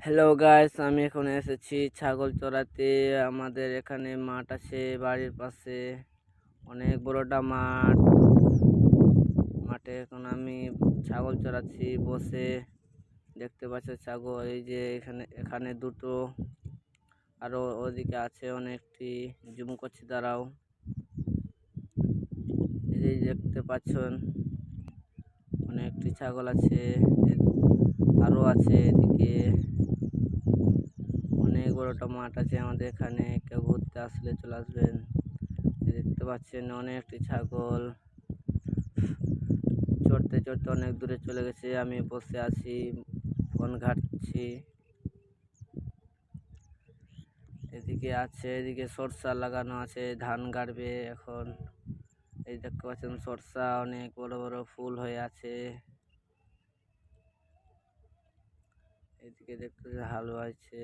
Hello guys, আমি এখন এসেছি ছাগল চড়াতে। আমাদের এখানে মাঠ আছে বাড়ির পাশে, অনেক বড়টা মাঠ। মাঠে এখন আমি ছাগল চড়াচ্ছি বসে। দেখতে পাচ্ছি ছাগল, এই যে এখানে এখানে দুটো, আরো ওদিকে আছে অনেকটি। জুম করছি, দাঁড়াও। এই যে দেখতে পাচ্ছেন অনেকটি ছাগল আছে, আরো আছে এদিকে। অনেক বড়টা মাঠ আছে আমাদের এখানে, কেউ ঘুরতে আসলে চলে আসবেন। দেখতে পাচ্ছেন অনেকটি ছাগল চড়তে চড়তে অনেক দূরে চলে গেছে। আমি বসে আছি, ফোন ঘাঁটছি। এদিকে আছে, এদিকে সরষা লাগানো আছে, ধান গাড়বে এখন। এই দেখতে পাচ্ছেন সরষা, অনেক বড় বড় ফুল হয়ে আছে। এদিকে দেখতে হাল আছে।